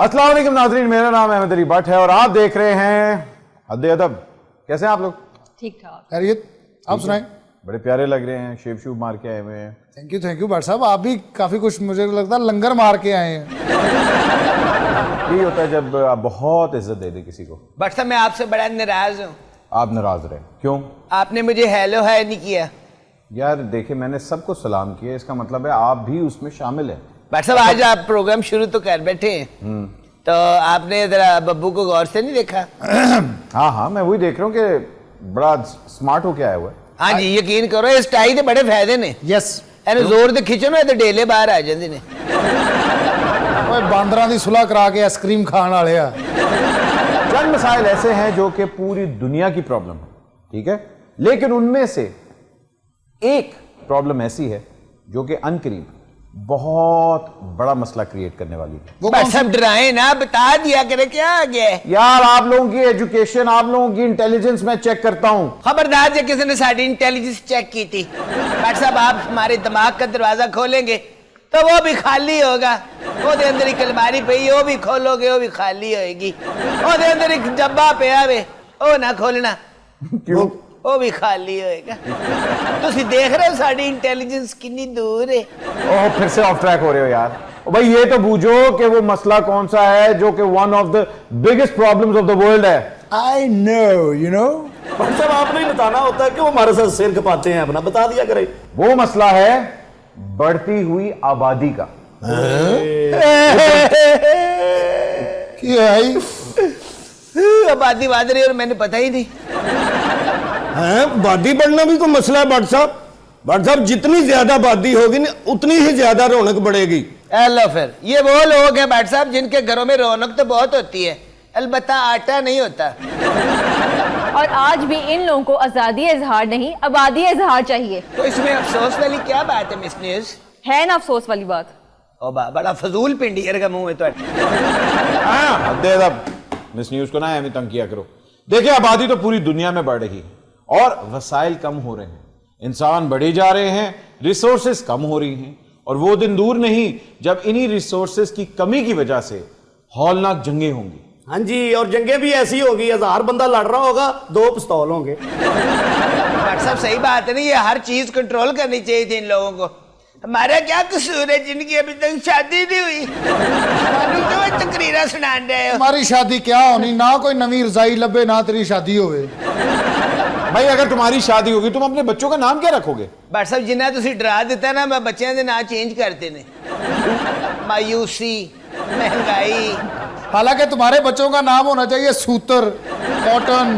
अस्सलाम वालेकुम नाज़रीन, मेरा नाम अहमद अली भट्ट है और आप देख रहे हैं हद्द अदब। कैसे हैं आप लोग? ठीक ठाक। खैरियत, आप सुनाएं। बड़े प्यारे लग रहे हैं, शेप शूप मार के आए हुए हैं। थैंक यू भट्ट साहब, आप भी काफी कुछ मुझे लगता है लंगर मार के आए हैं। यही होता है जब आप बहुत इज्जत दे दे किसी को। बट साहब मैं आपसे बड़ा नाराज हूँ। आप नाराज रहे क्यों? आपने मुझे हेलो हाय नहीं किया। यार देखिए, मैंने सबको सलाम किया, इसका मतलब है आप भी उसमें शामिल हैं। बट साहब आज आप प्रोग्राम शुरू तो कर बैठे हैं, तो आपने जरा बब्बू को गौर से नहीं देखा? हाँ, मैं वही देख रहा हूँ कि बड़ा स्मार्ट होके आया हुआ है। हाँ जी, यकीन करो इस टाई के बड़े फायदे ने। यस, ਇਹਨੂੰ ਜ਼ੋਰ ਦੇ ਖਿੱਚੋ ਨਾ ਤੇ ਢੇਲੇ ਬਾਹਰ ਆ ਜਾਂਦੇ ਨੇ। ओए बांदरां दी सुलह करा के आइसक्रीम खाने वाले आ। चंद मसाइल ऐसे हैं जो कि पूरी दुनिया की प्रॉब्लम है, ठीक है, लेकिन उनमें से एक प्रॉब्लम ऐसी है जो कि अनकरीब बहुत बड़ा मसला क्रिएट करने वाली है। वो बस सब डराए ना, बता दिया करे क्या आ गया है। यार आप लोगों की एजुकेशन, आप लोगों की इंटेलिजेंस मैं चेक करता हूं। खबरदार जो किसी ने साड़ी इंटेलिजेंस चेक की थी। बट साहब आप हमारे दिमाग का दरवाजा खोलेंगे तो वो भी खाली होगा। वो दे अंदर एक अलमारी पई, वो भी खोलोगे वो भी खाली होएगी। वो दे अंदर एक डब्बा पिया वे, वो ना खोलना, क्यों? वो भी खाली होएगा। तुसी देख रहे हो साड़ी इंटेलिजेंस कितनी दूर है। ओह, फिर से ऑफ ट्रैक हो रहे हो यार। ओ भाई, ये तो बूझो कि वो मसला कौन सा है जो कि one of the biggest problems of the world है। I know, you know. मतलब आपने ही बताना होता है कि वो हमारे साथ सिर खपाते हैं, अपना बता दिया करे। वो मसला है बढ़ती हुई आबादी का। क्या है? आबादी बात रही और मैंने पता ही नहीं। आबादी बढ़ना भी कोई मसला है भट्ट साहब? भट्ट साहब, जितनी ज्यादा आबादी होगी ना उतनी ही ज्यादा रौनक बढ़ेगी। हेलो, फिर ये वो लोग हैं भट्ट साहब जिनके घरों में रौनक तो बहुत होती है, अलबत्ता आटा नहीं होता। और आज भी इन लोगों को आजादी इजहार नहीं, आबादी इजहार चाहिए। तो इसमें अफसोस वाली क्या बात है मिस न्यूज? है ना अफसोस वाली बात? ओ बड़ा फजूल पिंडी का मुंह है तो। मिस न्यूज को ना हमें तंग किया करो। देखिए, आबादी तो पूरी दुनिया में बढ़ रही है और वसाइल कम हो रहे हैं, इंसान बढ़े जा रहे हैं, रिसोर्सेज कम हो रही हैं और वो दिन दूर नहीं जब इन्हीं रिसोर्सेज की कमी की वजह से हौलनाक जंगें होंगी। हाँ जी, और जंगे भी ऐसी होगी, 1000 बंदा लड़ रहा होगा, 2 पिस्तौल होंगे। भट्ट साहब सही बात है ना, ये हर चीज कंट्रोल करनी चाहिए थी इन लोगों को। हमारा क्या कसूर है जिनकी अभी तक शादी नहीं हुई? तो तकरीरा सुना रहे हो। हमारी शादी क्या होनी, ना कोई नवी रजाई लबे ना तेरी शादी होवे। भाई अगर तुम्हारी शादी होगी तुम अपने बच्चों का नाम क्या रखोगे? भट्ट साहब जिन्हें तुसी डरा देता ना, मैं बच्चों के नाम चेंज करते ने। मायूसी, महंगाई। हालांकि तुम्हारे बच्चों का नाम होना चाहिए सूतर, कॉटन,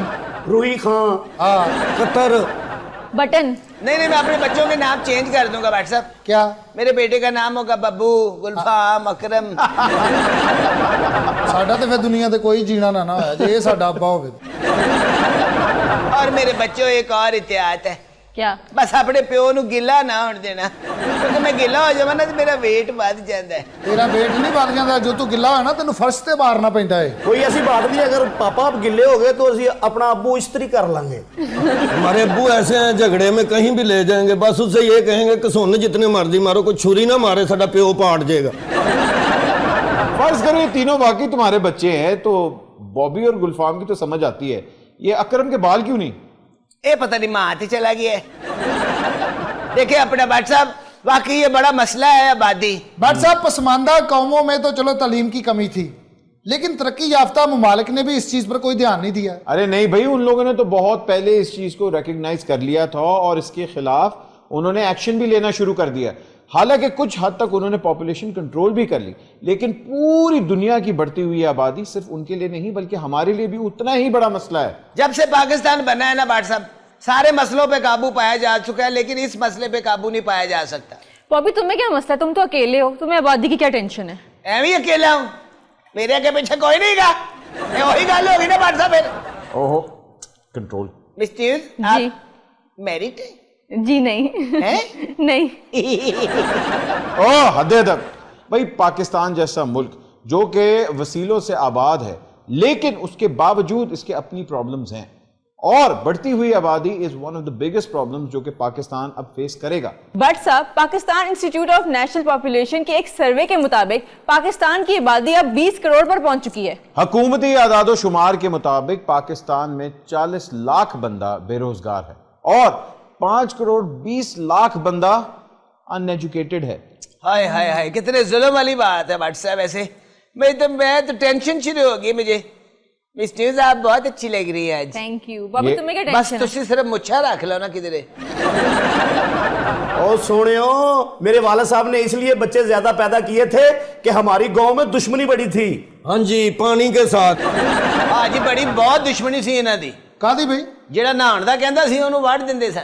रूही खां, कतर। बटन। नहीं, मैं अपने बच्चों के नाम चेंज कर दूंगा भट्ट साहब। क्या? मेरे बेटे का नाम होगा बब्बू, गुलफाम, अकरम। साडा तो फिर दुनिया ते कोई जीना ना होया जे साडा अब्बा होवे। और मेरे बच्चों एक और एहतियात है, क्या? बस अपने प्यो नू गिला ना होने देना, क्योंकि मैं गिला हो जावा ना तो मेरा वेट बढ़ जाता है। तेरा वेट नहीं बढ़ जाता, जो तू गिला है ना तेन फर्श ते मारना पैंदा है। कोई ऐसी बात नहीं, अगर पापा आप गिले हो गए तो असि अपना अब्बू इस्त्री कर लेंगे। हमारे अब्बू ऐसे हैं, झगड़े में कहीं भी ले जाएंगे, बस उससे ये कहेंगे कि सुन जितने मर्जी मारो, कोई छुरी ना मारे, साडा प्यो पाट जाएगा। फर्ज करो ये तीनों बाकी तुम्हारे बच्चे हैं, तो बॉबी और गुलफाम की तो समझ आती है, ये अकरम के बाल क्यों नहीं? ये पता नहीं माँ ही चला गया है। देखिए अपना भट्ट साहब, वाकई ये बड़ा मसला है आबादी। भट्ट साहब, पसमानदा कौमों में तो चलो तालीम की कमी थी, लेकिन तरक्की याफ्ता ममालिक ने भी इस चीज पर कोई ध्यान नहीं दिया। अरे नहीं भाई, उन लोगों ने तो बहुत पहले इस चीज को रिकॉग्नाइज कर लिया था और इसके खिलाफ उन्होंने एक्शन भी लेना शुरू कर दिया। हालांकि कुछ हद तक उन्होंने पॉपुलेशन कंट्रोल भी कर ली, लेकिन पूरी दुनिया की बढ़ती हुई आबादी सिर्फ उनके लिए नहीं बल्कि हमारे लिए भी उतना ही बड़ा मसला है। जब से पाकिस्तान बना है ना भट्ट साहब, सारे मसलों पे काबू पाया जा चुका है, लेकिन इस मसले पे काबू नहीं पाया जा सकता। बॉबी तुम्हें क्या मसला, तुम तो अकेले हो, तुम्हें आबादी की क्या टेंशन है? मैं भी अकेला हूँ, मेरे आगे पीछे कोई नहीं गा, वही गल होगी ना भट्ट साहब। ओहो, कंट्रोल। मिस्टर जी। मैरिड है? जी नहीं है? नहीं। ओह हद तक भाई, पाकिस्तान जैसा मुल्क जो कि वसीलों से आबाद है, लेकिन उसके बावजूद इसके अपनी प्रॉब्लम्स हैं और बढ़ती हुई आबादी is one of the biggest problems जो कि पाकिस्तान अब फेस करेगा। बट साहब, Pakistan institute of national population के एक सर्वे के मुताबिक पाकिस्तान की आबादी अब 20 करोड़ पर पहुंच चुकी है। हुकूमती आदादो शुमार के मुताबिक पाकिस्तान में 40 लाख बंदा बेरोजगार है और 5 करोड़ 20 लाख बंदा अनएजुकेटेड है। हाय हाय हाय, कितने जुल्म वाली बात है भट्ट साहब। ऐसे मैं तो टेंशन शुरू हो गई मुझे। मिस न्यूज आप बहुत अच्छी लग रही है आज। थैंक यू बाबू, तुम्हें क्या बस टेंशन है? तुसी सिर्फ मुच्छा रख लो ना किधरे। और सुनियो, मेरे वाला साहब ने इसलिए बच्चे ज्यादा पैदा किए थे कि हमारी गांव में दुश्मनी बड़ी थी। हाँ जी, पानी के साथ। हाँ जी, बड़ी बहुत दुश्मनी सी इन्हां दी। कादी भाई ਜਿਹੜਾ ਨਹਾਉਣ ਦਾ ਕਹਿੰਦਾ ਸੀ ਉਹਨੂੰ ਵੜ ਦਿੰਦੇ ਸਨ।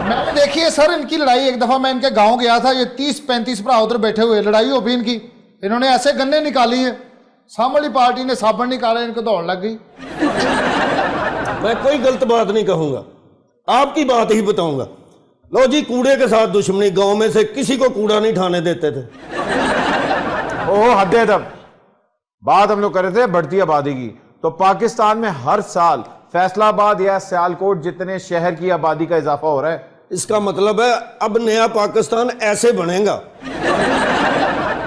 मैंने देखी है सर इनकी लड़ाई। एक दफा मैं इनके गांव गया था, ये 30-35 भरा उधर बैठे हुए, लड़ाई हो भी इनकी। इन्होंने ऐसे गन्ने निकाली है, सामने वाली पार्टी ने साबुन निकाला, इनको दौड़ लग गई। मैं कोई गलत बात नहीं कहूंगा, आपकी बात ही बताऊंगा। लो जी, कूड़े के साथ दुश्मनी, गांव में से किसी को कूड़ा नहीं ठाने देते थे। ओह हद है। तब बात हम लोग कर रहे थे बढ़ती आबादी की, तो पाकिस्तान में हर साल फैसलाबाद या सियालकोट जितने शहर की आबादी का इजाफा हो रहा है। इसका मतलब है अब नया पाकिस्तान ऐसे बनेगा।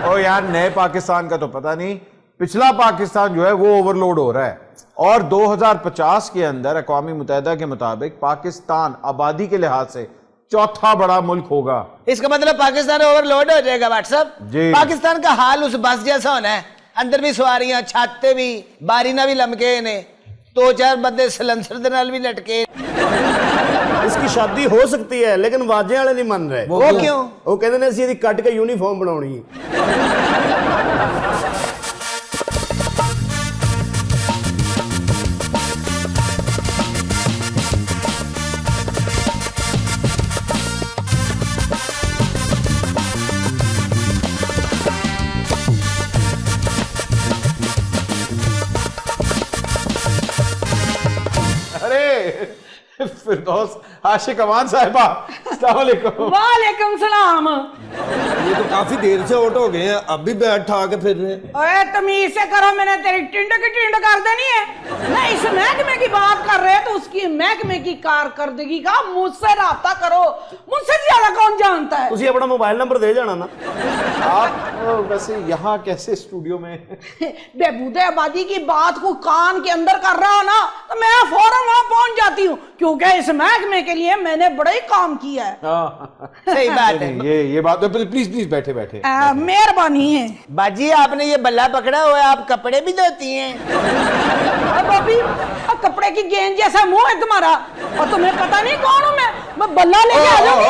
ओ यार, नए पाकिस्तान का तो पता नहीं, पिछला पाकिस्तान जो है वो ओवरलोड हो रहा है। और 2050 के अंदर अक़वाम मुत्तहिदा के मुताबिक पाकिस्तान आबादी के लिहाज से चौथा बड़ा मुल्क होगा। इसका मतलब पाकिस्तान ओवरलोड हो जाएगा व्हाट्सएप जी। पाकिस्तान का हाल उस बस जैसा होना है, अंदर भी सवारियां, छाते भी, बारीना भी लमके ने, 2-4 बंदे सलंसर दे नाल भी लटके। इसकी शादी हो सकती है लेकिन वाजे वाले नहीं मन रहे। वो क्यों? वो कहते ने ਅਸੀਂ ਇਹਦੀ ਕੱਟ ਕੇ यूनिफॉर्म बनानी है। अरे फिरदौस आशिक अमान साहिबा, अस्सलाम वालेकुम। वालेकुम सलाम। ये तो काफी देर से आउट हो गए हैं, अब भी बैठ ठा के फिर रहे हैं। ओए तमीज से करो, मैंने तेरी टिंड की टिंड कर देनी है। नहीं, इस महकमे की बात कर रहे हैं तो उसकी महकमे की कारकर्दगी का मुझसे राब्ता करो। मुझसे ज्यादा कौन जानता है? ਤੁਸੀਂ ਆਪਣਾ ਮੋਬਾਈਲ ਨੰਬਰ ਦੇ ਜਾਣਾ ਨਾ। आप वैसे यहाँ कैसे स्टूडियो में? बेबूदे आबादी की बात को कान के अंदर कर रहा हो ना तो मैं फौरन वहां पहुंच जाती हूँ, क्योंकि इस महकमे के लिए मैंने बड़ा ही काम किया है। सही बात है। ये बात, प्लीज प्लीज बैठे बैठे। मेहरबानी है। बाजी, आपने ये बल्ला पकड़ा हुआ है, आप कपड़े भी धोती हैं। अब अभी कपड़े की गेंद जैसा मुंह है तुम्हारा, और तुम्हें पता नहीं कौन हूं मैं बल्ला लेके आ जाऊंगी।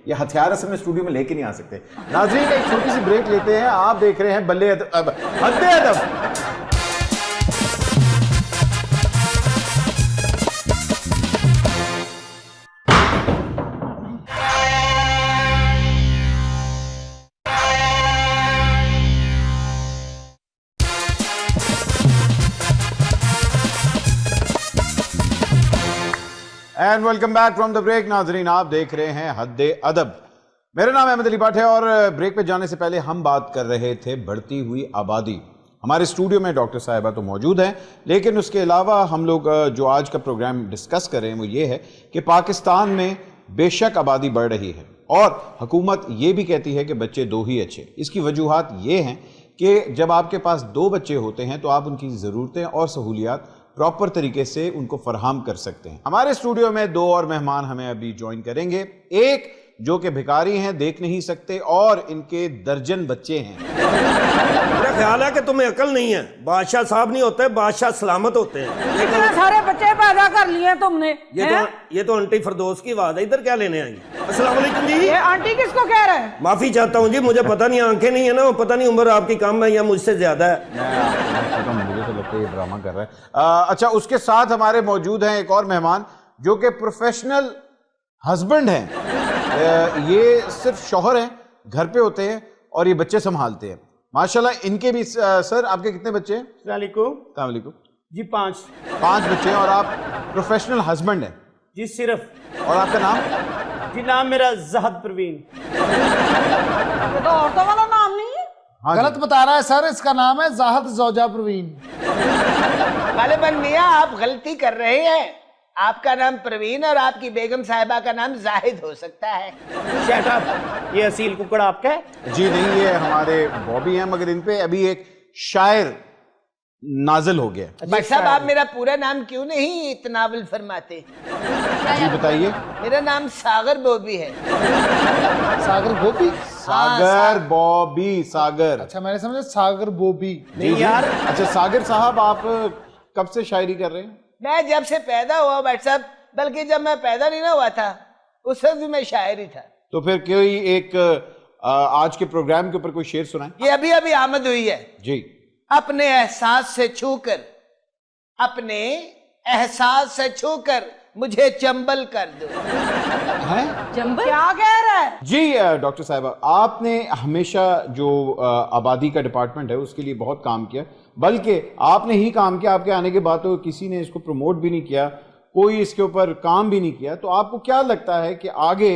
ये हथियार असल में स्टूडियो में लेके नहीं आ सकते। नाज़रीन, एक छोटी सी ब्रेक लेते हैं। आप देख रहे हैं बल्ले हद्दे अदब। And welcome back from the break. नाजरीन, आप देख रहे हैं हद्दे अदब। मेरा नाम अहमद अली भट्ट है और ब्रेक पे जाने से पहले हम बात कर रहे थे बढ़ती हुई आबादी। हमारे स्टूडियो में डॉक्टर साहिबा तो मौजूद हैं, लेकिन उसके अलावा हम लोग जो आज का प्रोग्राम डिस्कस कर रहे हैं वो ये है कि पाकिस्तान में बेशक आबादी बढ़ रही है और हुकूमत ये भी कहती है कि बच्चे 2 ही अच्छे। इसकी वजूहात ये हैं कि जब आपके पास 2 बच्चे होते हैं तो आप उनकी ज़रूरतें और सहूलियात प्रॉपर तरीके से उनको फराहम कर सकते हैं। हमारे स्टूडियो में 2 और मेहमान हमें अभी ज्वाइन करेंगे। एक जो कि भिखारी हैं, देख नहीं सकते, और इनके दर्जन बच्चे हैं। मेरा ख्याल है कि तुम्हें अकल नहीं है। बादशाह साहब नहीं होते, बादशाह सलामत होते हैं। इतने सारे बच्चे पैदा कर लिए तुमने। ये तो आंटी फरदौस की आवाज है। इधर क्या लेने आई? अस्सलाम वालेकुम जी। ये आंटी किसको कह रहे हैं? माफी चाहता हूँ जी, मुझे पता नहीं, आंखें नहीं है ना, पता नहीं उम्र आपकी कम है या मुझसे ज्यादा है। मुझे तो लगता है ये ड्रामा कर रहा है। अच्छा, उसके साथ हमारे मौजूद हैं एक और मेहमान जो कि प्रोफेशनल हस्बैंड हैं। ये सिर्फ शौहर हैं, घर पे होते हैं और ये बच्चे संभालते हैं माशाल्लाह। इनके भी सर, आपके कितने बच्चे हैं? अस्सलाम वालेकुम जी 5 बच्चे हैं और आप प्रोफेशनल हस्बैंड हैं जी सिर्फ। और आपका नाम? जी नाम मेरा जहद परवीन। ये तो औरतों वाला नाम नहीं है। हाँ जी। गलत बता रहा है सर, इसका नाम है जाहद जौजा प्रवीण। गालिबन मियां आप गलती कर रहे हैं। आपका नाम प्रवीण और आपकी बेगम साहिबा का नाम जाहिद हो सकता है। शट अप, ये असील कुकड़ आपका है? जी नहीं, ये हमारे बॉबी हैं, मगर इन पे अभी एक शायर नाजिल हो गया। भाई साहब आप मेरा पूरा नाम क्यों नहीं इतनावल फरमाते? जी बताइए। मेरा नाम सागर बॉबी है। सागर गोपी? सागर बॉबी, सागर। अच्छा मैंने समझा सागर बोबी। नहीं यार, अच्छा सागर साहब, आप कब से शायरी कर रहे हैं? मैं जब से पैदा हुआ भाई साहब, बल्कि जब मैं पैदा नहीं ना हुआ था उस वक्त भी मैं शायर ही था। तो फिर कोई एक आज के प्रोग्राम के ऊपर कोई शेर सुनाए। ये अभी अभी आमद हुई है। जी। अपने एहसास से छूकर, अपने एहसास से छूकर मुझे चंबल कर दो। जंबल क्या कह रहा है? जी डॉक्टर साहिबा, आपने हमेशा जो आबादी का डिपार्टमेंट है उसके लिए बहुत काम किया, बल्कि आपने ही काम किया, आपके आने के बाद तो किसी ने इसको प्रमोट भी नहीं किया, कोई इसके ऊपर काम भी नहीं किया। तो आपको क्या लगता है कि आगे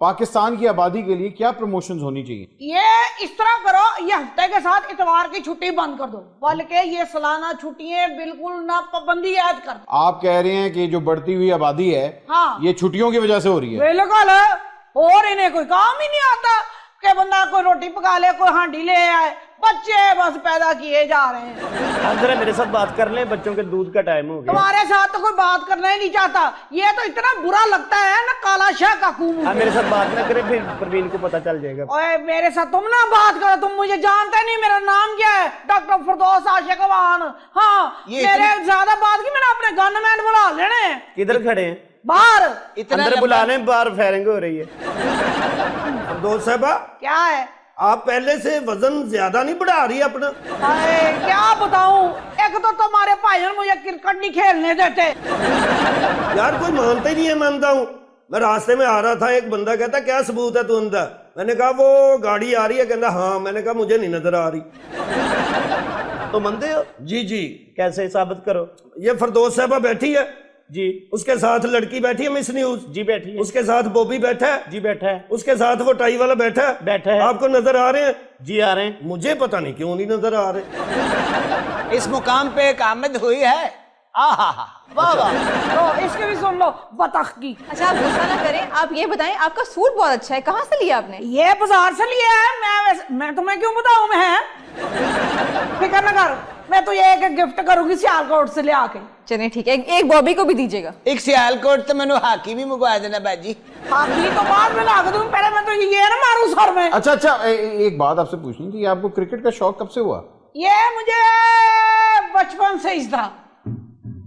पाकिस्तान की आबादी के लिए क्या प्रमोशंस होनी चाहिए? ये इस तरह करो, ये हफ्ते के साथ इतवार की छुट्टी बंद कर दो, बल्कि ये सालाना छुट्टियां बिल्कुल ना पाबंदी ऐड कर दो। आप कह रहे हैं कि जो बढ़ती हुई आबादी है हाँ। ये छुट्टियों की वजह से हो रही है? बिल्कुल, और इन्हें कोई काम ही नहीं आता कि बंदा कोई रोटी पका ले, कोई हांडी ले आए, बच्चे बस पैदा किए जा रहे हैं। आप जरा मेरे साथ बात कर लें, बच्चों के दूध का टाइम हो गया। तुम्हारे साथ तो कोई बात करना ही नहीं चाहता, ये तो इतना बुरा लगता है ना, काला शाह का खून। आप मेरे साथ बात ना करें, फिर प्रवीण को पता चल जाएगा। ओए मेरे साथ तुम ना बात करो, तुम मुझे जानते नहीं, मेरा नाम क्या है? डॉक्टर फिरदौस आशिक अवान। हाँ, मेरे ज्यादा बात की मैंने अपने गनमैन बुला लेने हैं। किधर खड़े हैं? बाहर। इतना अंदर बुला लें, बाहर फायरिंग हो रही है। दोस्त साहबा, क्या है? आप पहले से वजन ज्यादा नहीं बढ़ा रही अपना? अरे क्या बताऊं, एक तो तुम्हारे भाईजान मुझे क्रिकेट नहीं खेलने देते। यार कोई मानता ही नहीं है, मानता हूँ। मैं रास्ते में आ रहा था, एक बंदा कहता क्या सबूत है तू अंधा? मैंने कहा वो गाड़ी आ रही है, कहता हाँ। मैंने कहा मुझे नहीं नजर आ रही। तो मानते हो? जी जी। कैसे साबित करो? ये फिरदौस साहबा बैठी है जी। उसके साथ लड़की बैठी है मिस न्यूज जी बैठी है। उसके साथ बॉबी बैठा है जी बैठा है। उसके साथ वो टाई वाला बैठा है आपको नजर आ रहे हैं? जी आ रहे हैं। मुझे पता नहीं क्यों नहीं नजर आ रहे। इस मुकाम पे एक आमद हुई है। आहा, वाह वाह। तो इसके भी सुन लो, बतख की। अच्छा आप गुस्सा ना करें, आप ये बताएं आपका सूट बहुत अच्छा है, कहाँ से लिया आपने? ये बाजार से लिया है। मैं तुम्हें क्यों बताऊं? मैं फिक्र न कर, मैं तो ये एक गिफ्ट करूंगी सियालकोट से ले आके। चलिए ठीक है, एक बॉबी को भी दीजिएगा। एक सियालकोट तो मैंने हाकी भी मंगवा देना बाजी। हाकी तो बाद में ला के दूं, पहले मैं तो ये ना मारूं सर में। अच्छा अच्छा, एक बात आपसे पूछनी थी, आपको क्रिकेट का शौक कब से हुआ? ये मुझे बचपन से ही था।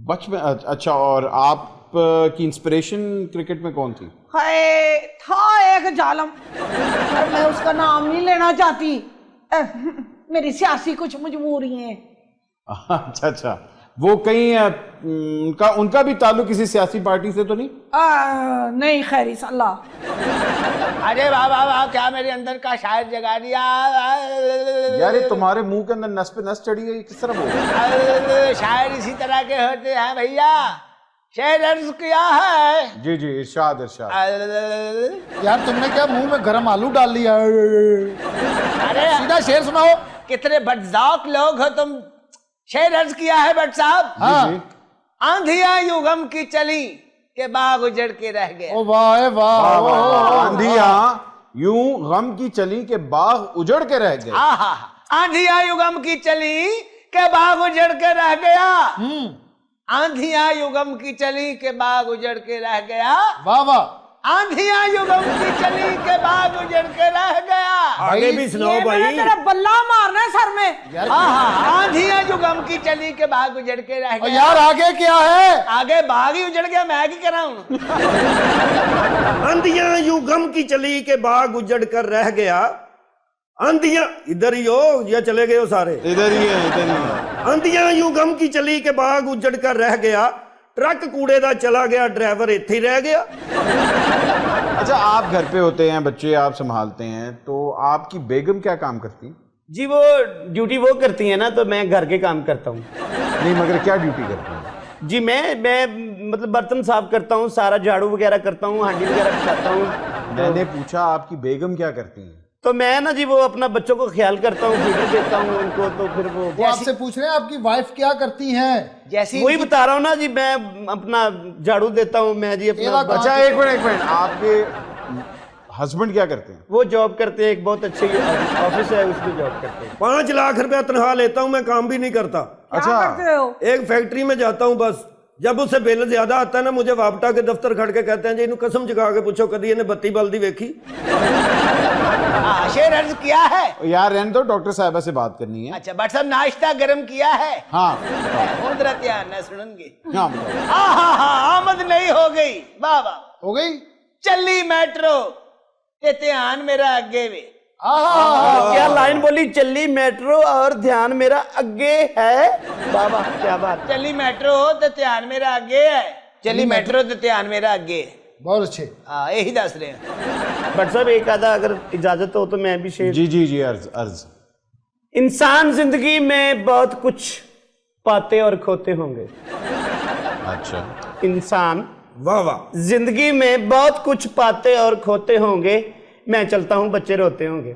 बचपन? अच्छा, और आप की इंस्पिरेशन क्रिकेट में कौन थी? हाय, था एक जालम, पर मैं उसका नाम नहीं लेना चाहती। मेरी सियासी कुछ मजबूरी है। अच्छा अच्छा, वो कहीं उनका भी ताल्लुक किसी सियासी पार्टी से तो नहीं? नहीं खैरी अल्लाह। अरे वाह वाह वाह, क्या मेरे अंदर का शायर जगा दिया। यार ये तुम्हारे मुंह के अंदर नस पे नस चढ़ी है, किस तरह बोल? शायर इसी तरह के होते हैं भैया। शेर अर्ज किया है। जी जी, इरशाद इरशाद। यार तुमने क्या मुंह में गरम आलू डाल लिया? अरे सीधा शेर सुनाओ। कितने बदजाक लोग हो तुम। शेर अर्ज किया है भट्ट साहब। हाँ। आंधिया यूं गम की चली के बाग उजड़ के रह गया। ओ वाह वाह। आंधिया यूं गम की चली के बाग उजड़ के रह गए। आहा, आंधिया यूं गम की चली के बाग उजड़ के रह गया। आंधिया युगम की चली के बाग उजड़ के रह गया। वाह वाह। आंधिया युगम की चली के बाग उजड़ के रह गया। आगे भी सुनाओ ये भाई। मैंने तेरा बल्ला मारना है सर में। आहा, आंधिया युगम की चली के बाग उजड़ के रह गया। यार आगे क्या है? आगे बाग ही उजड़ गया, मैं क्या कर रहा हूँ। आंधियां यूं गम की चली के बाग उजड़ कर रह गया। आंधियां इधर ही हो या चले गए हो सारे? इधर ही है, इधर ही है। आंधियां यूं गम की चली के बाग उजड़ कर रह गया। ट्रक कूड़े दा चला गया, ड्राइवर इत्थे ही रह गया। अच्छा, आप घर पे होते हैं, बच्चे आप संभालते हैं, तो आपकी बेगम क्या काम करती है? जी वो ड्यूटी वो करती है ना, तो मैं घर के काम करता हूँ। नहीं मगर क्या ड्यूटी करती है? जी मैं मतलब बर्तन साफ करता हूँ, सारा झाड़ू वगैरह करता हूँ, हांडी वगैरह करता हूँ। मैंने पूछा आपकी बेगम क्या करती है? तो मैं ना जी वो अपना बच्चों को ख्याल करता हूँ, फीडर देता हूँ उनको, तो फिर वो आपसे पूछ रहे हैं आपकी वाइफ क्या करती हैं? जैसी वही बता रहा हूँ ना जी, मैं अपना झाड़ू देता हूँ मैं जी अपना। अच्छा एक मिनट, आपके हस्बैंड क्या करते हैं? वो जॉब करते हैं, एक बहुत अच्छे ऑफिस है उसमें जॉब करते हैं। 5 लाख रुपया तनख्वाह लेता हूँ, मैं काम भी नहीं करता। क्या करते हो? एक फैक्ट्री में जाता हूँ बस, जब उससे बिल ज्यादा आता है ना, मुझे वापटा के दफ्तर खड़ के कहते हैं जी इन्हें कसम चुका के पूछो कभी इन्हें बत्ती बल्दी वेखी। शेर अर्ज किया है। यार रहने दो, डॉक्टर साहिबा से बात करनी है। अच्छा बट साहब नाश्ता गरम किया है? हाँ उधर ध्यान ना सुनेंगे। हाँ आमद नहीं हो गई बाबा, हो गई? चली मेट्रो ते ध्यान मेरा अगे वे। क्या लाइन बोली, चली मेट्रो और ध्यान मेरा अगे है। बाबा क्या बात। चली मेट्रो ते ध्यान मेरा अगे है, चली मेट्रो ते ध्यान मेरा अगे है। बहुत अच्छे। हाँ यही दस रहे हैं। बट साहब एक आधा अगर इजाजत हो तो मैं भी शेर। जी अर्ज। इंसान जिंदगी में बहुत कुछ पाते और खोते होंगे। अच्छा इंसान वाह वाह। जिंदगी में बहुत कुछ पाते और खोते होंगे, मैं चलता हूँ बच्चे रोते होंगे।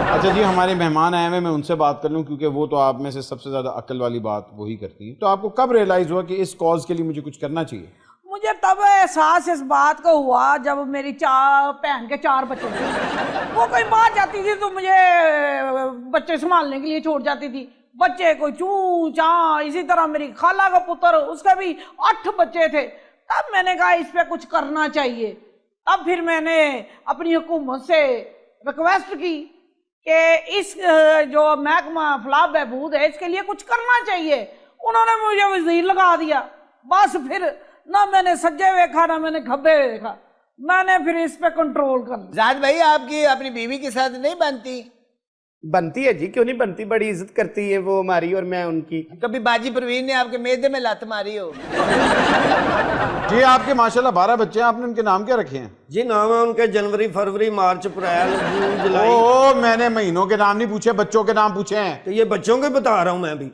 अच्छा जी, हमारे मेहमान आए हुए, मैं उनसे बात कर लूं क्योंकि वो तो आप में से सबसे ज्यादा अक्ल वाली बात वही करती है। तो आपको कब रियलाइज हुआ कि इस कॉज के लिए मुझे कुछ करना चाहिए? मुझे तब एहसास इस बात का हुआ जब मेरी बहन के 4 बच्चे थे। वो कोई माँ जाती थी तो मुझे बच्चे संभालने के लिए छोड़ जाती थी। बच्चे कोई चू चा, इसी तरह मेरी खाला का पुत्र, उसका भी 8 बच्चे थे। तब मैंने कहा इस पे कुछ करना चाहिए। तब फिर मैंने अपनी हुकूमत से रिक्वेस्ट की कि इस जो महकमा फलाह बहबूद है इसके लिए कुछ करना चाहिए। उन्होंने मुझे वजीर लगा दिया। बस फिर ना मैंने सज्जे देखा ना मैंने खब्बे देखा, मैंने फिर इस पे कंट्रोल कर लिया। जाद भाई आपकी अपनी बीवी के साथ नहीं बनती? बनती है जी, क्यों नहीं बनती, बड़ी इज्जत करती है वो हमारी और मैं उनकी। कभी बाजी परवीन ने आपके मेदे में लात मारी हो? जी आपके माशाल्लाह 12 बच्चे हैं, आपने उनके नाम क्या रखे हैं? जी नाम है उनके जनवरी, फरवरी, मार्च, अप्रैल, जून, जुलाई। ओ मैंने महीनों के नाम नहीं पूछे, बच्चों के नाम पूछे हैं। तो ये बच्चों के बता रहा हूं मैं भी।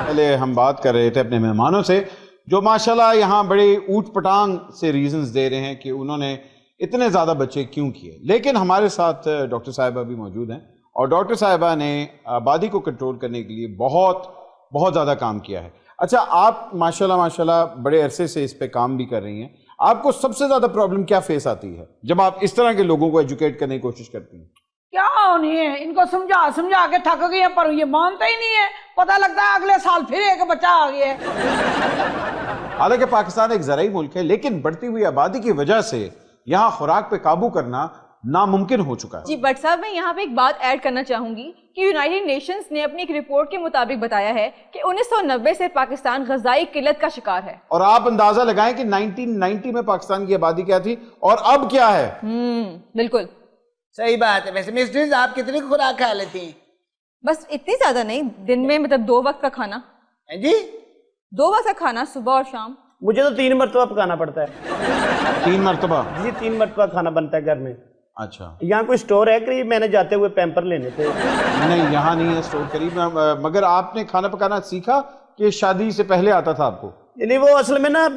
पहले हम बात कर रहे थे अपने मेहमानों से जो माशाल्लाह यहाँ बड़े ऊट पटांग से रीजंस दे रहे हैं कि उन्होंने इतने ज़्यादा बच्चे क्यों किए। लेकिन हमारे साथ डॉक्टर साहिबा भी मौजूद हैं और डॉक्टर साहिबा ने आबादी को कंट्रोल करने के लिए बहुत ज़्यादा काम किया है। अच्छा, आप माशाल्लाह बड़े अरसे से इस पे काम भी कर रही हैं। आपको सबसे ज़्यादा प्रॉब्लम क्या फेस आती है जब आप इस तरह के लोगों को एजुकेट करने की कोशिश करती हैं? क्या होनी है, इनको समझा के थक गए हैं, पर ये मानते ही नहीं है। पता लगता है अगले साल फिर एक बच्चा आ गया है। हालांकि पाकिस्तान एक ज़राई मुल्क है, लेकिन बढ़ती हुई आबादी की वजह से यहाँ खुराक पे काबू करना नामुमकिन हो चुका है। जी बट साहब, मैं यहाँ पे एक बात ऐड करना चाहूंगी कि यूनाइटेड नेशंस ने अपनी एक रिपोर्ट के मुताबिक बताया है कि 1990 से पाकिस्तान ग़िज़ाई किल्लत का शिकार है। और आप अंदाजा लगाएं कि 1990 में पाकिस्तान की आबादी क्या थी और अब क्या है। बिल्कुल सही बात है। वैसे मिस्ट्रीज आप कितनी खुराक खा लेती हैं? बस इतनी ज्यादा नहीं, दिन में मतलब 2 वक्त का खाना। जी 2 वक्त का खाना, सुबह और शाम। मुझे तो 3 मरतबा पकाना पड़ता है। 3 मरतबा? जी 3 मरतबा खाना बनता है घर में। अच्छा, यहाँ कोई स्टोर है करीब, मैंने जाते हुए पैम्पर लेने थे। नहीं यहाँ नहीं है स्टोर करीब। मगर आपने खाना पकाना सीखा कि शादी से पहले आता था आपको? नहीं, वो असल में ना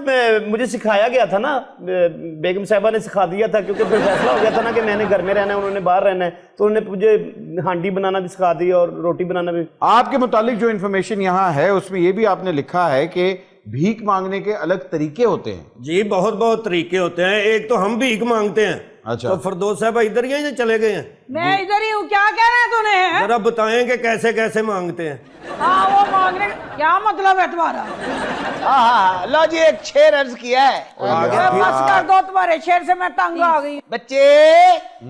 मुझे सिखाया गया था ना, बेगम साहिबा ने सिखा दिया था, क्योंकि फिर फैसला हो गया था ना कि मैंने घर में रहना है, उन्होंने बाहर रहना है, तो उन्होंने मुझे हांडी बनाना भी सिखा दी और रोटी बनाना भी। आपके मुतालिक जो इन्फॉर्मेशन यहाँ है उसमें ये भी आपने लिखा है कि भीख मांगने के अलग तरीके होते हैं। जी बहुत तरीके होते हैं। एक तो हम भीख मांगते हैं। अच्छा, तो फरदौस साहब इधर ही हैं या चले गए हैं? मैं इधर ही हूँ। क्या कह रहे हैं तूने? जरा बताएं कि कैसे कैसे मांगते हैं। हाँ वो मांगने क्या मतलब है तुम्हारा? हाँ लो जी, एक शेर अर्ज किया है। बस कर दो, तुम्हारे शेर से मैं तंग आ गई। बच्चे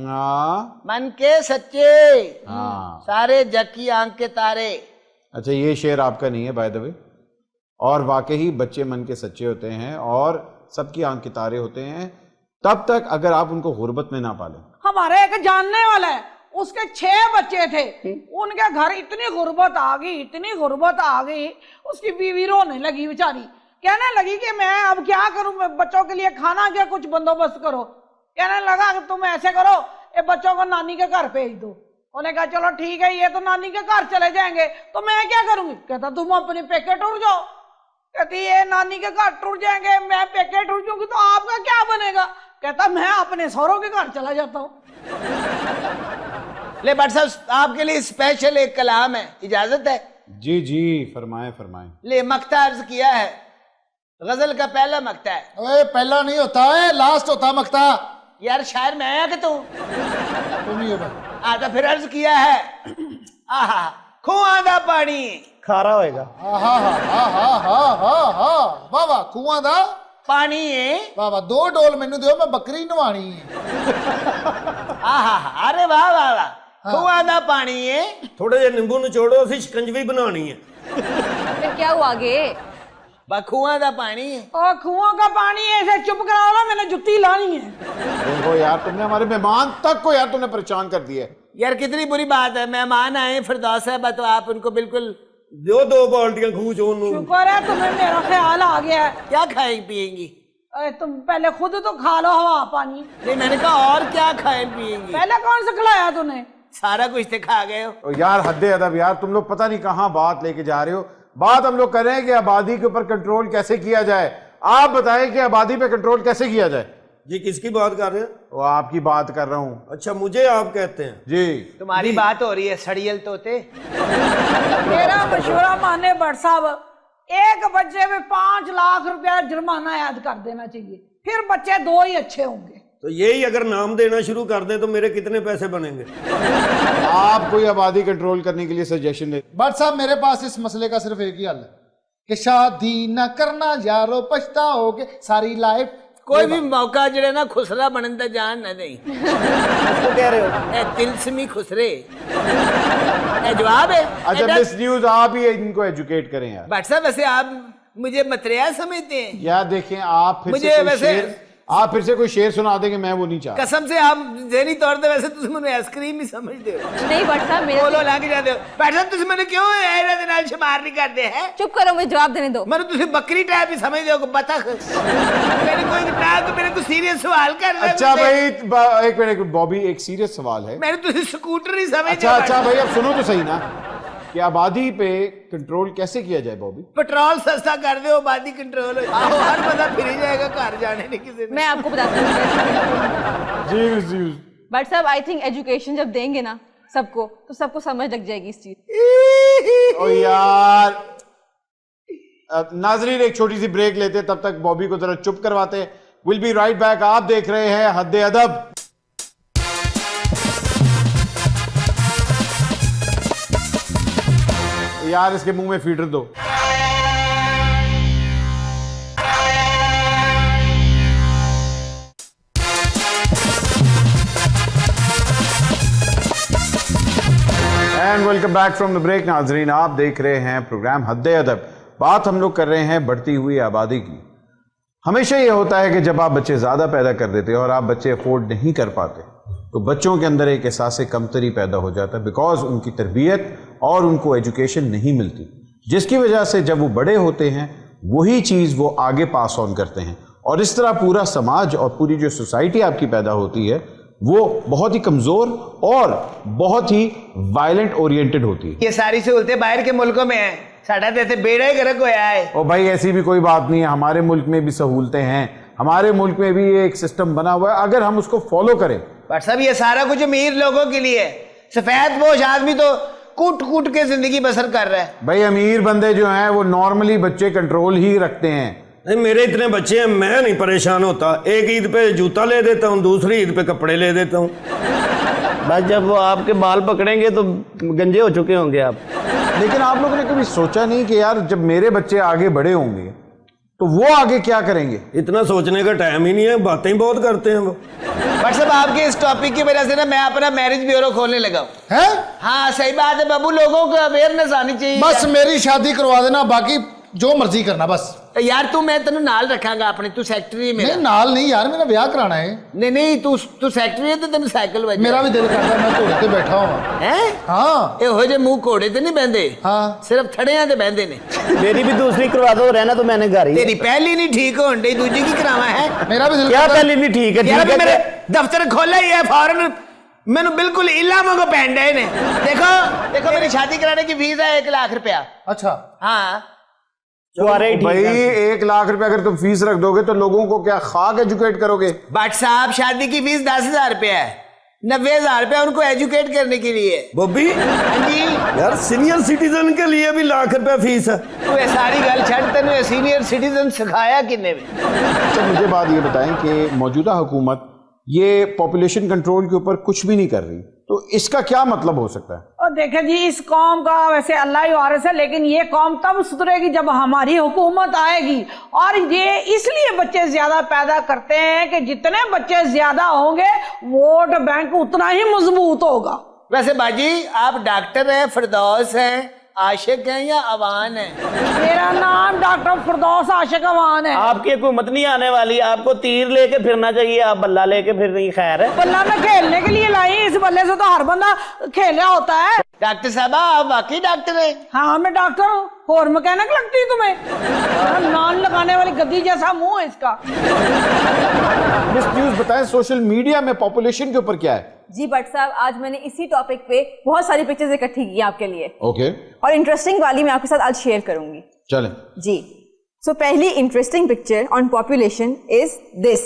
हाँ मन के सच्चे, हाँ। सारे जग की आंख के तारे। अच्छा, ये शेर आपका नहीं है बाय द वे। और वाकई बच्चे मन के सच्चे होते हैं और सबकी आंख के तारे होते हैं तब तक अगर आप उनको गुर्बत में ना पालें। हमारे एक जानने वाला है, उसके 6 बच्चे थे, उनके घर इतनी गुर्बत आ गई, उसकी बीवी रोने लगी बेचारी, कहने लगी कि मैं अब क्या करूं, मैं बच्चों के लिए खाना क्या कुछ बंदोबस्त करो। कहने लगा कि तुम ऐसे करो, ये बच्चों को नानी के घर भेज दो। उन्होंने कहा चलो ठीक है, ये तो नानी के घर चले जाएंगे तो मैं क्या करूंगी। कहता तुम अपने पेके टूट जाओ। कहती ये नानी के घर टूट जाएंगे, मैं पेके टूट जाऊंगी तो आपका क्या बनेगा। कहता मैं अपने सौरों के घर चला जाता हूँ। ले भट्ट साहब आपके लिए स्पेशल एक कलाम है, इजाजत है? जी जी, फरमाएं फरमाएं। ले मक्ता अर्ज किया है, गजल का पहला मक्ता है। ओए पहला नहीं होता है, लास्ट होता मक्ता। यार शायर मैं है कि तू? तुम ही हो भाई। तो फिर अर्ज किया है, आहा खुआ दा पानी खारा होएगा। आहा हा हा हा हा हा हा वाह वाह, कुआं दा पानी है, वाह वाह, 2 डोल मैनू दियो, मैं बकरी नवानी है। आहा अरे वाह वाह वाह, खुआ दा पानी है। थोड़े जे नींबू निचोड़ो, ਅਸੀਂ शिकंजवी बनानी है। फिर क्या हुआ आगे? बखुआ दा पानी है। और कुआं का पानी है, इसे चुप कराओ ना, मैंने जुत्ती लानी है। देखो यार, तुमने हमारे मेहमान तक को यार तुमने परेशान कर दिया है। यार कितनी बुरी बात है, मेहमान आए फिरदौस साहब, तो आप उनको बिल्कुल ਦਿਓ 2 ਬਾਲਟੀਆਂ ਖੂਚ ਉਹਨੂੰ। शुक्र है तुम्हें मेरा ख्याल आ गया है। क्या खाएंगी पिएंगी? अरे तुम पहले खुद तो खा लो हवा पानी। नहीं मैंने कहा और क्या खाए पिएंगी? पहले कौन सा खिलाया तूने? सारा कुछ तो खा गए हो। और यार हद अदब यार, तुम लोग पता नहीं कहाँ बात लेके जा रहे हो। बात हम लोग कर रहे हैं कि आबादी के ऊपर कंट्रोल कैसे किया जाए। आप बताएं कि आबादी पे कंट्रोल कैसे किया जाए। जी किसकी बात कर रहे हैं? वो आपकी बात कर रहा हूँ। अच्छा मुझे आप कहते हैं? जी तुम्हारी बात हो रही है सड़ियल तोते। मेरा मशवरा माने भट्ट साहब, एक बच्चे में 5 लाख रुपया जुर्माना याद कर देना चाहिए, फिर बच्चे 2 ही अच्छे होंगे। तो यही अगर नाम देना शुरू कर दें तो मेरे कितने पैसे बनेंगे? आप कोई आबादी कंट्रोल करने के लिए सजेशन दे। भट्ट साहब मेरे पास इस मसले का सिर्फ एक ही हल है कि शादी न करना यारो, पछताओगे सारी लाइफ। कोई भी मौका जड़े ना खुसरा बनन दा जान ना दे। उसको कह रहे हो? ए तिलस्मी खुसरे, ए जवाब है। अच्छा मिस न्यूज, आप ही इनको एजुकेट करें यार। भट्ट साहब वैसे आप मुझे मतरिया समझते हैं? यार देखें, आप फिर मुझे से कोई वैसे- शेर, आप फिर से कोई शेर सुना देंगे, मैं वो नहीं चाहता। कसम से आप जहनी तौर पे वैसे तुम मुझे आइसक्रीम ही समझते हो। नहीं भट्ट साहब, मेरा बोलो लग जाते हो। भट्ट साहब तुम मैंने क्यों ऐरे दे नाल शुमार नहीं करते हैं? चुप करो, मुझे जवाब देने दो। मैंने तुझे बकरी टाइप ही समझते हो, बतख। मेरे को सीरियस सवाल कर रहे हो अच्छा मुझसे। भाई एक मिनट बॉबी, एक सीरियस सवाल है। मैंने तुझे स्कूटर ही समझ। अच्छा भाई, अब सुनो तो सही ना कि आबादी पे कंट्रोल कैसे किया जाए बॉबी। पेट्रोल सस्ता कर दो, आबादी कंट्रोल हो। आओ हर बंदा फिर ही जाएगा घर जाने नहीं किसी ने। मैं आपको बताती हूँ। जी भट्ट साहब, आई थिंक एजुकेशन जब देंगे ना सबको, तो सबको समझ लग जाएगी इस चीज। ओ यार, नाजरीन एक छोटी सी ब्रेक लेते, तब तक बॉबी को जरा चुप करवाते। Will be right back. आप देख रहे हैं हद अदब। यार इसके मुंह में फीडर दो। And welcome back from the break. नाजरीन आप देख रहे हैं प्रोग्राम हद अदब। बात हम लोग कर रहे हैं बढ़ती हुई आबादी की। हमेशा ये होता है कि जब आप बच्चे ज़्यादा पैदा कर देते हैं और आप बच्चे अफोर्ड नहीं कर पाते, तो बच्चों के अंदर एक एहसास कमतरी पैदा हो जाता है, बिकॉज उनकी तरबियत और उनको एजुकेशन नहीं मिलती, जिसकी वजह से जब वो बड़े होते हैं वही चीज़ वो आगे पास ऑन करते हैं, और इस तरह पूरा समाज और पूरी जो सोसाइटी आपकी पैदा होती है वो बहुत ही कमज़ोर और बहुत ही वायलेंट ओरिएंटेड होती है। ये सारी सहूलतें बाहर के मुल्कों में हैं, साडा जैसे बेड़ा ही गर्क होया है। और भाई ऐसी भी कोई बात नहीं है, हमारे मुल्क में भी सहूलतें हैं, हमारे मुल्क में भी एक सिस्टम बना हुआ है, अगर हम उसको फॉलो करें। बट सब ये सारा कुछ अमीर लोगों के लिए है, सफेद पोश आदमी तो कूट कूट के जिंदगी बसर कर रहा है। भाई अमीर बंदे जो हैं वो नॉर्मली बच्चे कंट्रोल ही रखते हैं। नहीं मेरे इतने बच्चे हैं, मैं नहीं परेशान होता। एक ईद पे जूता ले देता हूँ, दूसरी ईद पे कपड़े ले देता हूँ। बस जब वो आपके बाल पकड़ेंगे तो गंजे हो चुके होंगे आप। लेकिन आप लोगों ने कभी सोचा नहीं कि यार जब मेरे बच्चे आगे बड़े होंगे तो वो आगे क्या करेंगे? इतना सोचने का टाइम ही नहीं है, बातें ही बहुत करते हैं वो। बट सब आपके इस टॉपिक की वजह से ना मैं अपना मैरिज ब्यूरो खोलने लगा हूँ। है हाँ सही बात है बाबू, लोगों को अवेयरनेस आनी चाहिए। बस मेरी शादी करवा देना, बाकी जो मर्जी करना बस। तो यार तू मैं तेन नाल रखांगा अपने, तू सेक्रेटरी मेरा। नहीं नाल नहीं यार, मेरा ब्याह कराना है। नहीं नहीं तू सेक्रेटरी है तो तेन साइकिल बजा। मेरा भी दिल करता, मैं घोड़े पे बैठा हुआ। हैं? हाँ ਇਹੋ ਜਿਹੇ ਮੂੰਹ ਘੋੜੇ ਤੇ ਨਹੀਂ ਬਹਿੰਦੇ, हाँ ਸਿਰਫ ਥੜਿਆਂ ਤੇ ਬਹਿੰਦੇ ਨੇ। मेरी भी दूसरी करवा दो, रहना तो मैंने घर ही। ਤੇਰੀ ਪਹਿਲੀ ਨਹੀਂ ਠੀਕ ਹੋਣ ਡਈ, ਦੂਜੀ ਕੀ ਕਰਾਵਾਂ ਹੈ? मेरा भी दिल क्या करता। पहले नहीं ठीक है? ਯਾਰ ठीक ਅਭੀ है मेरे दफ्तर खोला ही है फौरन, मैंने बिल्कुल इलामों को पहन डे ने। देखो देखो मेरी शादी कराने की फीस है 1 लाख रुपया। अच्छा हाँ कुआरे ही ठीक भाई है। 1 लाख रुपए अगर तुम फीस रख दोगे तो लोगों को क्या खाक एजुकेट करोगे? बट साहब शादी की फीस 10,000 रुपया है, 90,000 रुपया उनको एजुकेट करने के लिए। बॉबी हाँ जी, यार सीनियर सिटीजन के लिए भी लाख रुपया फीस है। तू ये सारी गल छड़, तेन सीनियर सिटीजन सिखाया किन्ने में? अच्छा मुझे बात ये बताएं कि मौजूदा हुकूमत ये पॉपुलेशन कंट्रोल के ऊपर कुछ भी नहीं कर रही, तो इसका क्या मतलब हो सकता है? और देखे जी, इस कौम का वैसे अल्लाह ही वारिस है, लेकिन ये कौम तब सुधरेगी जब हमारी हुकूमत आएगी। और ये इसलिए बच्चे ज्यादा पैदा करते हैं कि जितने बच्चे ज्यादा होंगे वोट बैंक उतना ही मजबूत होगा। वैसे बाजी, आप डॉक्टर हैं, फिरदौस हैं, आशिक हैं या अवान हैं? मेरा नाम डॉक्टर फिरदौस आशिक अवान है। आपकी हुकूमत नहीं आने वाली, आपको तीर लेके फिरना चाहिए, आप बल्ला लेके फिर नहीं, खैर है। बल्ला में खेलने के लिए लाई, इस बल्ले से तो हर बंदा खेल रहा होता है। डॉक्टर साहब, आप वाकई डॉक्टर हैं? हाँ मैं डॉक्टर हूँ। और मैकेनिक लगती है तुम्हें? नान लगाने वाली गद्दी जैसा मुंह है इसका। मिस न्यूज़ बताएं सोशल मीडिया में पॉपुलेशन के ऊपर क्या है? जी भट्ट साहब, आज मैंने इसी टॉपिक पे बहुत सारी पिक्चर्स इकट्ठी की आपके लिए, ओके और इंटरेस्टिंग वाली मैं आपके साथ आज शेयर करूंगी। चलें। जी, सो पहली interesting picture on population is this.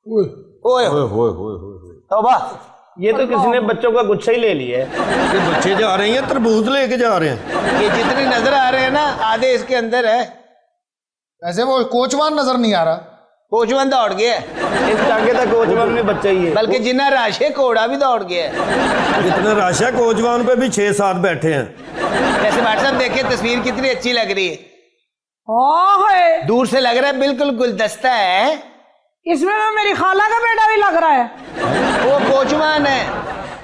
ओए ओए होए होए होए। तौबा, ये तो किसी ने बच्चों का गुच्छा ही ले लिया है। ये बच्चे जा रहे हैं, तरबूज लेके जा रहे हैं। ये जितने नजर आ रहे हैं ना, आधे इसके अंदर है। ऐसे वो कोचवान नजर नहीं आ रहा। कोचवन दौड़ गया, इस टांगे तक कोचवन में बच्चा ही है। बल्कि जिन्ना राशे घोड़ा भी दौड़ गया। जितने राशा कोचवान पे भी 6-7 बैठे हैं। वैसे भाट साहब देखिए, तस्वीर कितनी अच्छी लग रही है। ओए, दूर से लग रहा है बिल्कुल गुलदस्ता है। इसमें तो मेरी खाला का बेटा भी लग रहा है। वो कोचवान है।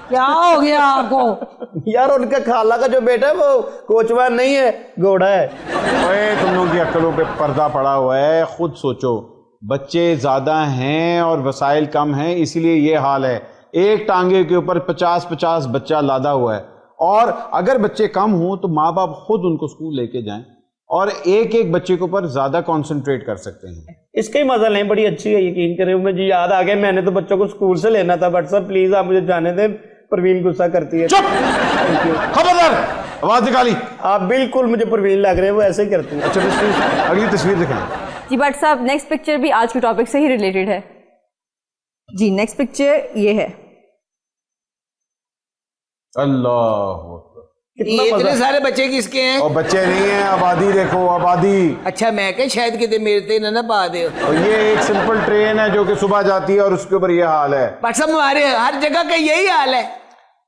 क्या हो गया आपको? यार उनका खाला का जो बेटा है वो कोचवान नहीं है, घोड़ा है। ओए तुम लोगों की अक्लों पे पर्दा पड़ा हुआ है, खुद सोचो। बच्चे ज्यादा हैं और वसाइल कम हैं, इसीलिए ये हाल है। एक टांगे के ऊपर 50-50 बच्चा लादा हुआ है, और अगर बच्चे कम हों तो माँ बाप खुद उनको स्कूल लेके जाएं और एक एक बच्चे के ऊपर ज्यादा कंसंट्रेट कर सकते हैं। इसका ही मजा लें, बड़ी अच्छी है, यकीन करें। मुझे याद आ गया, मैंने तो बच्चों को स्कूल से लेना था। बट सर प्लीज आप मुझे जाने दें, परवीन गुस्सा करती है। चुप! खबरदार, आवाज निकाली। आप बिल्कुल मुझे परवीन लग रहे हैं, वो ऐसे ही करती है। अच्छा अगली तस्वीर दिखाएं। जी भट्ट साहब, नेक्स्ट पिक्चर भी आज के टॉपिक से ही रिलेटेड है। जी, नेक्स्ट पिक्चर ये है। अल्लाह, ये इतने सारे बच्चे किसके हैं? और बच्चे नहीं हैं, आबादी देखो, आबादी। अच्छा, मैं कह शायद कितने मेरे ते ना पा दे। और ये एक सिंपल ट्रेन है जो कि सुबह जाती है और उसके ऊपर ये हाल है। बट सब हमारे हर जगह का यही हाल है।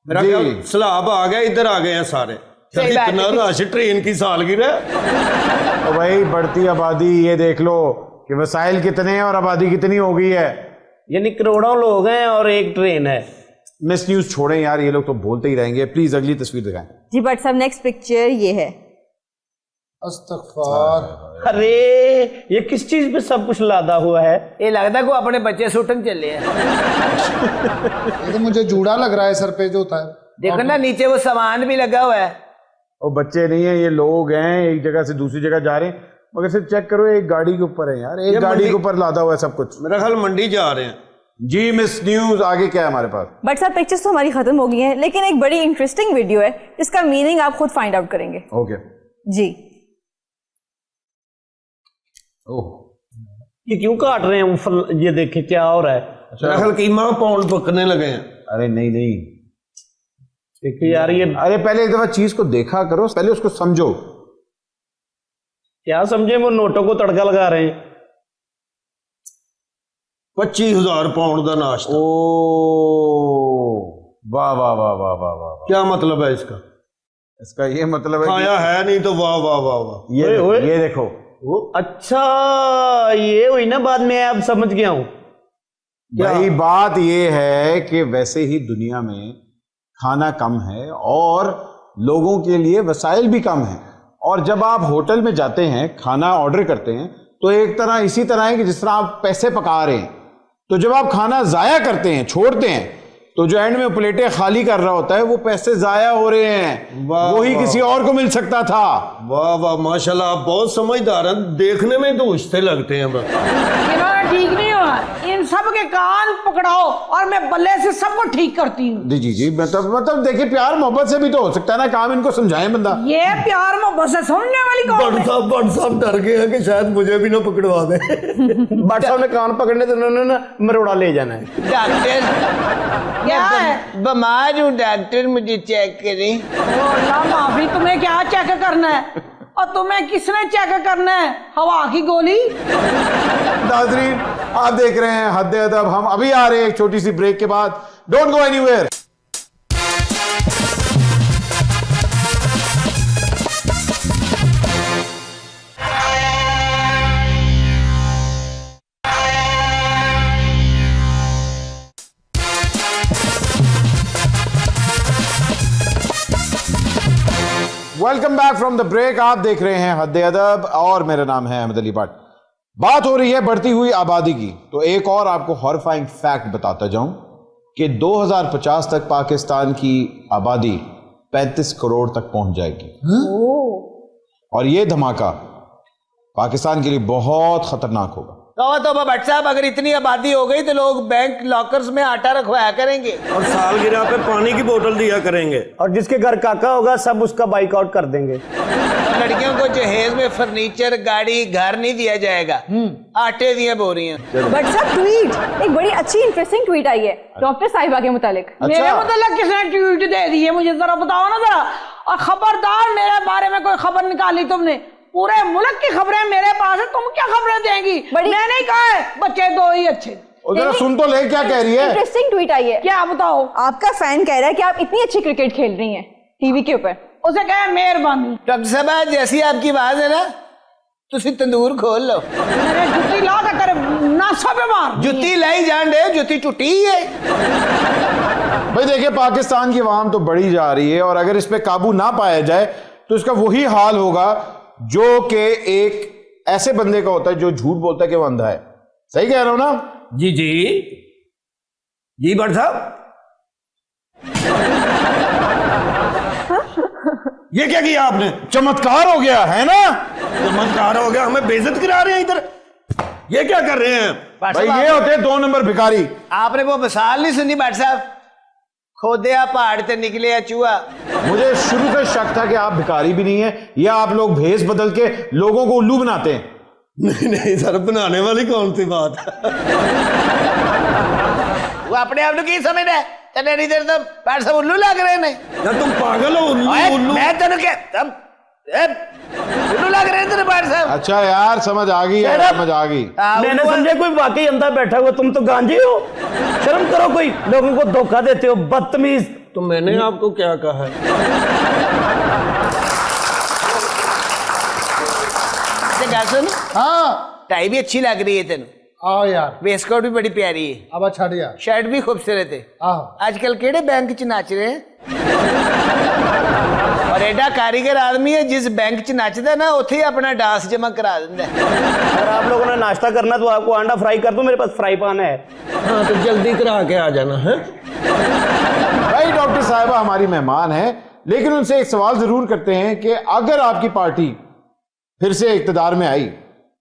मेरा ख्याल सैलाब आ गया, इधर आ गए हैं सारे। सही बात है। इतना रश ट्रेन की सालगिरह। तो भाई बढ़ती आबादी, ये देख लो कि वसाइल कितने हैं और आबादी कितनी हो गई है। यानी करोड़ों लोग हैं और एक ट्रेन है। मिस न्यूज छोड़ें यार, ये लोग तो बोलते ही रहेंगे। प्लीज अगली तस्वीर दिखाएं। जी भट्ट साहब, नेक्स्ट पिक्चर ये है। अस्तगफार। अरे ये किस चीज पे सब कुछ लादा हुआ है? ये लगता है को अपने बच्चे सुटन चले हैं। ये तो मुझे जूड़ा लग रहा है सर पे जो होता है। देखो ना, नीचे वो सामान भी लगा हुआ है। और बच्चे नहीं है, ये लोग हैं, एक जगह से दूसरी जगह जा रहे हैं। मगर सिर्फ चेक करो, एक गाड़ी के ऊपर है यार, एक गाड़ी के ऊपर लादा हुआ है सब कुछ। मेरा ख्याल मंडी जा रहे हैं। जी मिस न्यूज, आगे क्या है हमारे पास? भट्ट साहब, पिक्चर्स तो हमारी खत्म हो गई हैं, लेकिन एक बड़ी इंटरेस्टिंग वीडियो है जिसका मीनिंग आप खुद फाइंड आउट करेंगे। ओके। जी, ओह, ये क्यों काट रहे हैं वो फल? ये देखे क्या हो रहा है। मेरा ख्याल कीमा पाउंड पकने लगे हैं। अरे नहीं नहीं, देखिए यार, ये अरे पहले एक दफा चीज को देखा करो, पहले उसको समझो। क्या समझे, वो नोटों को तड़का लगा रहे हैं। 25,000 पाउंड का नाश्ता। ओ वाह वाह वाह वाह वाह वाह। क्या मतलब है इसका? इसका ये मतलब है खाया है नहीं तो वाह वाह वाह वाह। ये ओए, ये देखो। वो अच्छा, ये हुई ना, बाद में अब समझ गया हूं। भाई बात ये है कि वैसे ही दुनिया में खाना कम है और लोगों के लिए वसाइल भी कम है, और जब आप होटल में जाते हैं, खाना ऑर्डर करते हैं, तो एक तरह इसी तरह है कि जिस तरह आप पैसे पका रहे हैं। तो जब आप खाना जाया करते हैं, छोड़ते हैं, तो जो एंड में प्लेटें खाली कर रहा होता है वो पैसे जाया हो रहे हैं, वाह, वही वाह। किसी और को मिल सकता था। वाह वाह माशाल्लाह, आप बहुत समझदार हैं, देखने में तो उछते लगते हैं बस। इन्होंने ठीक नहीं हुआ, इन सब के कान पकड़ाओ और मैं बल्ले से सबको ठीक करती हूँ। जी जी जी, मतलब देखिए प्यार मोहब्बत से भी तो हो सकता है ना काम, इनको समझाए बंदा। ये प्यार मोहब्बत से सुनने वाली कौन है? बट साहब डर गए हैं कि शायद मुझे भी ना पकड़वा दे। भट्ट साहब ने कान पकड़ने तो उन्होंने ना मरोड़ा ले जाना है। डॉक्टर क्या है? बीमार हूँ डॉक्टर, मुझे चेक करें। ओ अल्लाह माफी, तुम्हें क्या चेक करना है? और तुम्हें किसने चेक करना है? हवा की गोली? नाज़रीन आप देख रहे हैं हद अदब, हम अभी आ रहे हैं एक छोटी सी ब्रेक के बाद। Don't go anywhere. Welcome back from the break. आप देख रहे हैं हद अदब और मेरा नाम है अहमद अली भट्ट। बात हो रही है बढ़ती हुई आबादी की, तो एक और आपको हॉरिफाइंग फैक्ट बताता जाऊं कि 2050 तक पाकिस्तान की आबादी 35 करोड़ तक पहुंच जाएगी। और यह धमाका पाकिस्तान के लिए बहुत खतरनाक होगा। तो भट्ट साहब, अगर इतनी आबादी हो गई तो लोग बैंक लॉकर्स में आटा रखवाया करेंगे और सालगिरह पे पानी की बोतल दिया करेंगे। और जिसके घर काका होगा सब उसका बाइकआउट कर देंगे। और लड़कियों को जहेज में फर्नीचर, गाड़ी, घर नहीं दिया जाएगा, आटे दिया बोरियां। बट सब ट्वीट, एक बड़ी अच्छी इंटरेस्टिंग ट्वीट आई है डॉक्टर साहिबा के मुतालिक। मेरे मतलब किसने ट्वीट दे दी है, मुझे जरा बताओ ना जरा। और खबरदार मेरे बारे में कोई खबर निकाली तुमने, पूरे मुल्क की खबरें मेरे पास है, तुम क्या खबरें देंगी? मैंने नहीं कहा है बच्चे दो ही अच्छे। जरा सुन तो ले क्या कह रही है। इंटरेस्टिंग ट्वीट आई है। क्या बताओ? आपका फैन कह रहा है कि आप इतनी अच्छी क्रिकेट खेल रही हैं टीवी के ऊपर। उसे कहे मेहरबानी। डॉक्टर साहब जैसी आपकी आवाज है ना, तुसी तंदूर खोल लो। मैंने जुत्ती ला के तेरे नासा पे मार। जुत्ती लाई जान दे, जुत्ती टूटी है। भाई देखिए पाकिस्तान की आवाम तो बढ़ी जा रही है और अगर इस पे काबू ना पाया जाए तो इसका वही हाल होगा जो कि एक ऐसे बंदे का होता है जो झूठ बोलता है कि वो अंधा है। सही कह रहा हूं ना? जी जी जी भट्ट साहब, ये क्या किया आपने? चमत्कार हो गया है ना? चमत्कार हो गया, हमें बेइज्जत करा रहे हैं इधर। ये क्या कर रहे हैं? भाई ये होते हैं 2 नंबर भिखारी। आपने वो मिसाल नहीं सुनी भट्ट साहब, खोदया पहाड़ से निकले चूहा। मुझे शुरू से शक था कि आप भिखारी भी नहीं है, या आप लोग भेस बदल के लोगों को उल्लू बनाते हैं। नहीं नहीं सर, बनाने वाली कौन सी बात है? वो अपने आप की समझ है, तेरे नहीं देर तब भट्ट साहब उल्लू लग रहे हैं। या तुम पागल हो? उल्लू उल्लू मैं तेन क्या उल्लू लग रहे हैं तेरे भट्ट साहब। अच्छा यार समझ आ गई यार, समझ आ गई। मैंने समझा कोई वाकई अंधा बैठा हुआ, तुम तो गांजे हो। शर्म करो, कोई लोगों को धोखा देते हो, बदतमीज। तो मैंने आपको क्या कहा है? सुन, हाँ टाई भी अच्छी लग रही है तेन, आओ यार, वेस्टकोट भी बड़ी प्यारी है, अब छड़ यार। शर्ट भी खूबसूरत है। आओ आजकल केड़े बैंक च नाच रहे हैं? और एडा कारीगर आदमी है, जिस बैंक च नचदा ना उथे ही अपना डांस जमा करा देंदा है। अगर आप लोगों ने नाश्ता करना तो आपको अंडा फ्राई कर दो, मेरे पास फ्राई पैन है। हाँ तो जल्दी करा के आ जाना है। भाई डॉक्टर साहिबा हमारी मेहमान है, लेकिन उनसे एक सवाल जरूर करते हैं कि अगर आपकी पार्टी फिर से इक्तदार में आई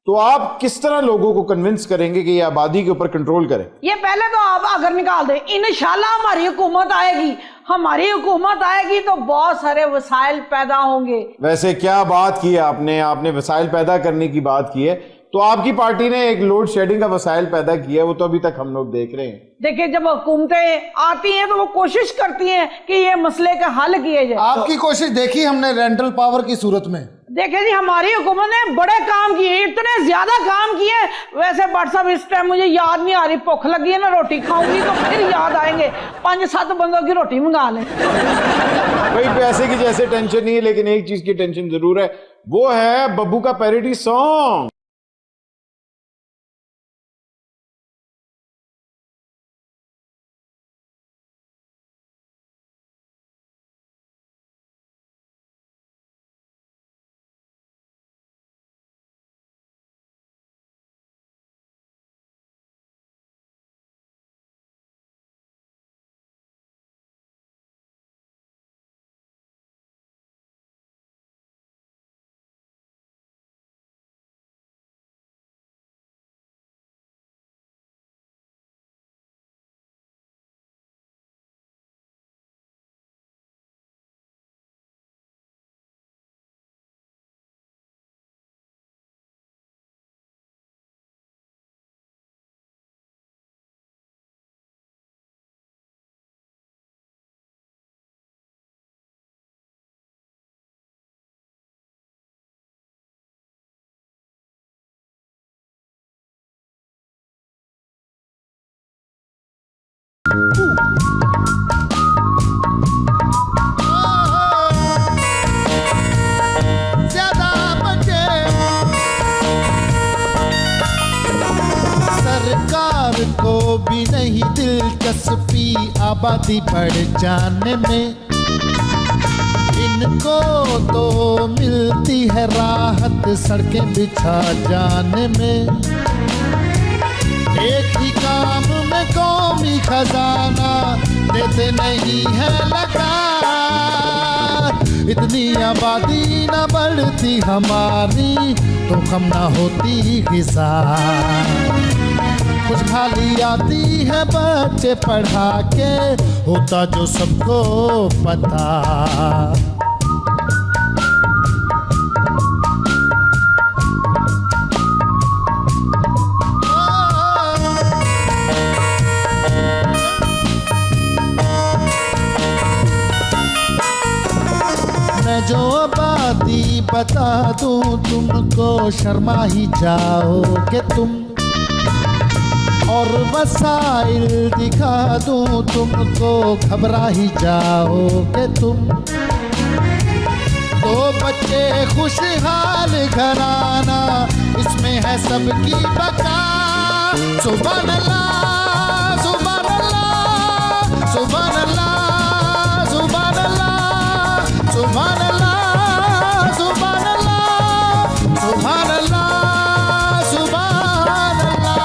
तो आप किस तरह लोगों को कन्विंस करेंगे कि ये आबादी के ऊपर कंट्रोल करें? ये पहले तो आप अगर निकाल दें, इंशाल्लाह हमारी हुकूमत आएगी। हमारी हुकूमत आएगी तो बहुत सारे वसाइल पैदा होंगे। वैसे क्या बात की है आपने वसाइल पैदा करने की बात की है, तो आपकी पार्टी ने एक लोड शेडिंग का वसाइल पैदा किया है, वो तो अभी तक हम लोग देख रहे हैं। देखिए जब हुकूमतें आती हैं तो वो कोशिश करती हैं कि ये मसले का हल किए जाए। आपकी कोशिश देखी हमने रेंटल पावर की सूरत में। देखिए जी हमारी हुकूमत ने बड़े काम किए, इतने ज्यादा काम किए। वैसे भट्ट साहब इस टाइम मुझे याद नहीं आ रही, भूख लगी है ना, रोटी खाऊंगी तो फिर याद आएंगे। 5-7 बंदों की रोटी मंगा लें। भाई पैसे की जैसे टेंशन नहीं है, लेकिन एक चीज की टेंशन जरूर है, वो है बब्बू का पैरोडी सॉन्ग। दिलचस्पी आबादी बढ़ जाने में, इनको तो मिलती है राहत सड़कें बिछा जाने में। एक ही काम में कौमी खजाना देते नहीं है लगा, इतनी आबादी न बढ़ती हमारी तो कम ना होती हिस्सा। खुशहाली आती है बच्चे पढ़ा के, होता जो सबको पता। मैं जो आबादी बता दूं तुमको, शर्मा ही जाओगे तुम, और वसाइल दिखा दूं तुमको, घबरा ही जाओगे तुम। दो बच्चे खुशहाल घराना, इसमें है सबकी बका। सुभान अल्लाह, सुभान अल्लाह, सुभान अल्लाह, सुभान अल्लाह, सुभान अल्लाह, सुभान अल्लाह, सुभान अल्लाह, सुभान अल्लाह।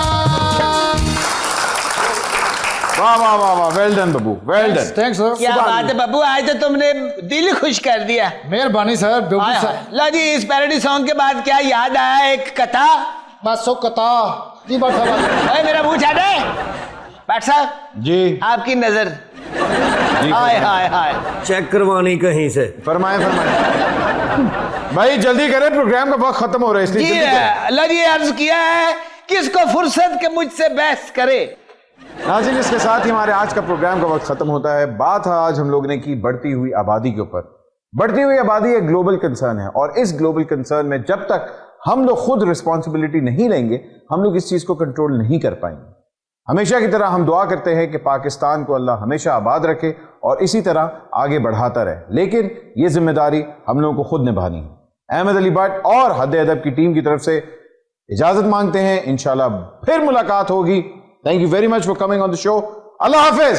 वाह वाह वाह वाह, well done Babbu, well done. Thanks sir. क्या बात है बब्बू, आज तो तुमने दिल खुश कर दिया। मेहरबानी सर। हाय हाय। लो जी, इस पैरोडी सॉन्ग के बाद क्या याद आया, एक कथा। बस सो कता जी बात। ओए मेरा मुंह छाटे। भट्ट साहब जी आपकी नजर। जी, हाय हाय हाय। चेक करवानी कहीं से। फरमाए फरमाए भाई, जल्दी करें, प्रोग्राम का वक्त खत्म हो रहा है, इसलिए जी जल्दी करें। अल्लाह जी अर्ज किया है किसको फुर्सत के मुझसे बहस करे। नाज़रीन, इसके साथ ही हमारे आज का प्रोग्राम का वक्त खत्म होता है। बात आज हम लोग ने की बढ़ती हुई आबादी के ऊपर। बढ़ती हुई आबादी एक ग्लोबल कंसर्न है, और इस ग्लोबल कंसर्न में जब तक हम लोग खुद रिस्पॉन्सिबिलिटी नहीं लेंगे, हम लोग इस चीज को कंट्रोल नहीं कर पाएंगे। हमेशा की तरह हम दुआ करते हैं कि पाकिस्तान को अल्लाह हमेशा आबाद रखे और इसी तरह आगे बढ़ाता रहे, लेकिन ये जिम्मेदारी हम लोगों को खुद निभानी है। अहमद अली भट्ट और हद अदब की टीम की तरफ से इजाजत मांगते हैं। इंशाल्लाह फिर मुलाकात होगी। Thank you very much for coming on the show. Allah Hafiz.